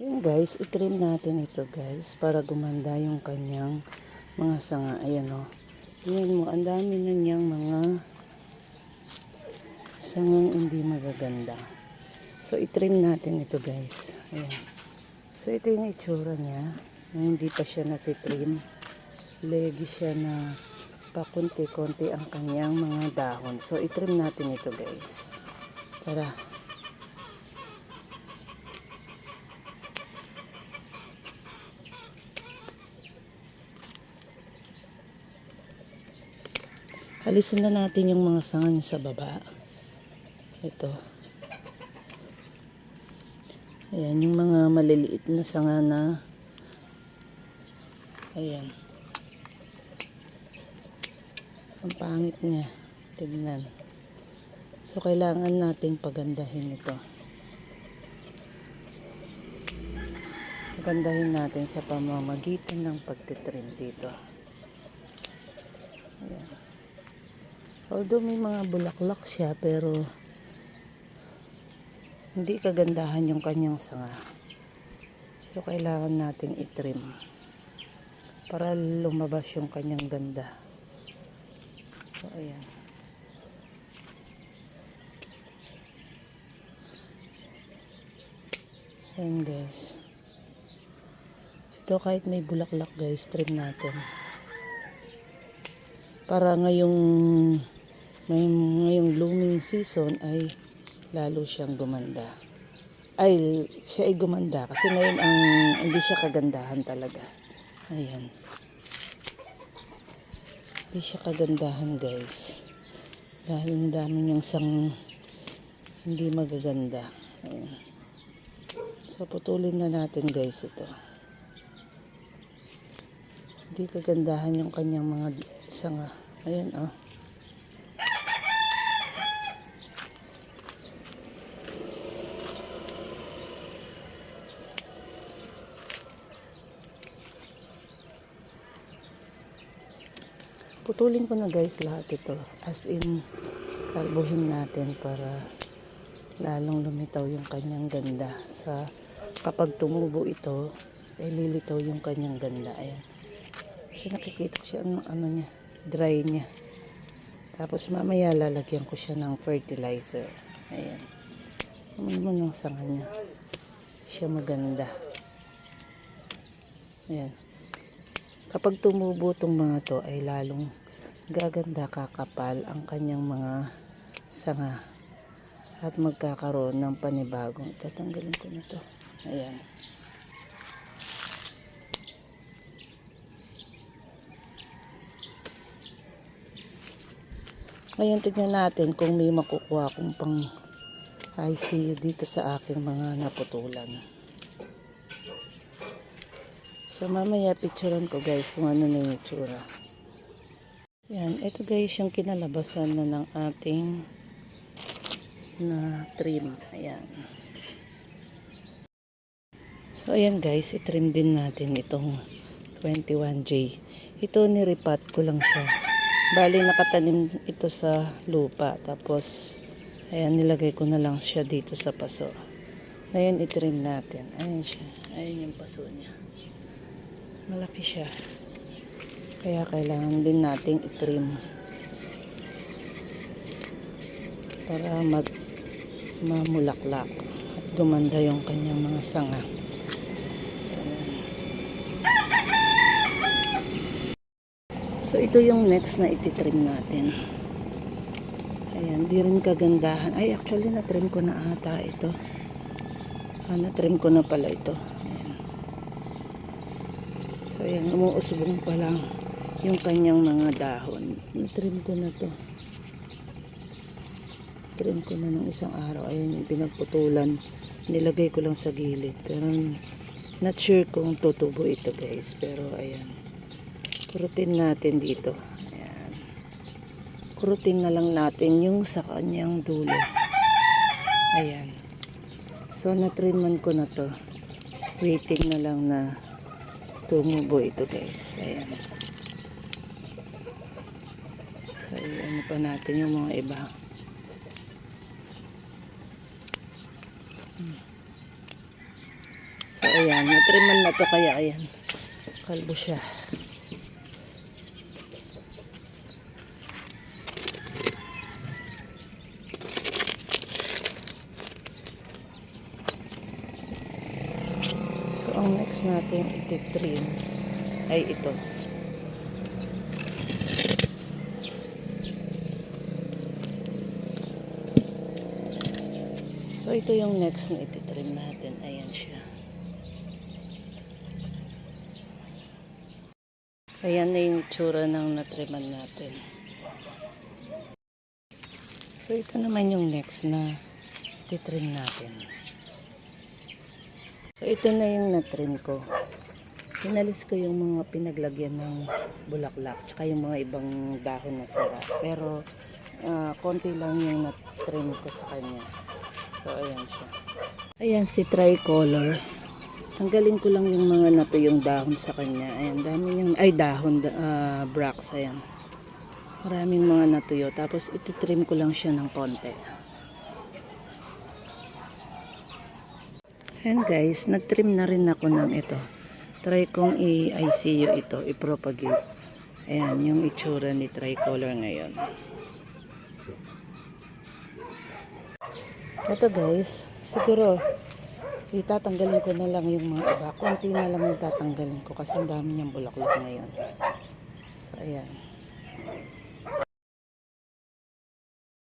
Yun guys, itrim natin ito guys para gumanda yung kanyang mga sanga. Ayan o. Tingnan mo, ang dami na niyang mga sangang hindi magaganda. So itrim natin ito guys. Ayan. So ito yung itsura niya. Hindi pa siya natitrim. Legi siya na pakunti-kunti ang kanyang mga dahon. So itrim natin ito guys. Tara. Alisin na natin yung mga sanga niya sa baba. Ito. Ayan, yung mga maliliit na sanga na. Ayan. Ang pangit niya. Tignan. So, kailangan nating pagandahin ito. Pagandahin natin sa pamamagitan ng pagtitrim dito. Ayan. Although may mga bulaklak siya, pero hindi kagandahan yung kanyang sanga. So, kailangan nating itrim para lumabas yung kanyang ganda. So, ayan. Ayan guys. Ito kahit may bulaklak guys, trim natin. Para ngayong blooming season ay lalo siyang gumanda. Siya ay gumanda kasi ngayon hindi siya kagandahan talaga. Ayan. Hindi siya kagandahan guys. Dahil ang dami niyang hindi magaganda. Ayan. So putulin na natin guys ito. Hindi kagandahan yung kanyang mga sanga. Ayan oh. Putulin ko na guys lahat ito. As in, kalbuhin natin para lalong lumitaw yung kanyang ganda. Kapag tumubo ito, lilitaw yung kanyang ganda. Ayan. Kasi nakikita ko siya niya, dry niya. Tapos mamaya lalagyan ko siya ng fertilizer. Ayan. Naman yung sanga niya. Siya maganda. Ayan. Kapag tumubo itong mga to ay lalong gaganda, kakapal ang kanyang mga sanga at magkakaroon ng panibagong. Tatanggalin ko na to. Ayan. Ngayon tignan natin kung may makukuha akong pang ICU dito sa aking mga naputulan. So mamaya picturean ko guys kung ano na yung itsura. Yan, ito guys yung kinalabasan na ng ating na trim. Ayan. So ayan guys, itrim din natin itong 21J. Ito niripat ko lang siya. Bali nakatanim ito sa lupa. Tapos ayan, nilagay ko na lang siya dito sa paso. Ngayon itrim natin. Ayan siya. Ayan yung paso niya. Malaki siya. Kaya kailangan din nating itrim para mamulaklak at gumanda yung kanyang mga sanga. So ito yung next na ititrim natin. Ayan, di rin kagandahan. Ay, actually natrim ko na ata ito. Natrim ko na pala ito. Ayan. So ayan, umuusbong pa lang yung kanyang mga dahon. Natrim ko na to. Trim ko na ng isang araw. Ayan yung pinagputulan. Nilagay ko lang sa gilid. Pero not sure kung tutubo ito guys. Pero ayan. Kurutin natin dito. Ayan. Kurutin na lang natin yung sa kanyang dulo. Ayan. So natriman ko na to. Waiting na lang na tumubo ito guys. Ayan. So ano pa natin yung mga iba. So ayan, natriman na to kaya ayan. Kalbo siya. So ang next natin iti-trim ay ito. So ito yung next na iti-trim natin. Ayan siya. Ayan na yung tsura ng natriman natin. So ito naman yung next na iti-trim natin. So ito na yung natrim ko. Pinalis ko yung mga pinaglagyan ng bulaklak tsaka yung mga ibang dahon na sira. Pero konti lang yung natrim ko sa kanya. So ayan siya. Ayan si tricolor. Tanggalin ko lang yung mga natuyong dahon sa kanya. Ayan, dami yung ay dahon, bracts, ayan. Maraming mga natuyo. Tapos ititrim ko lang siya ng konti. Ayan guys, nagtrim na rin ako ng ito. Try kong i-ICU ito, i-propagate. Ayan, yung itsura ni tricolor ngayon. Ito guys, siguro itatanggalin ko na lang yung mga iba. Konti na lang yung tatanggalin ko kasi ang dami niyang bulaklak ngayon. So ayan.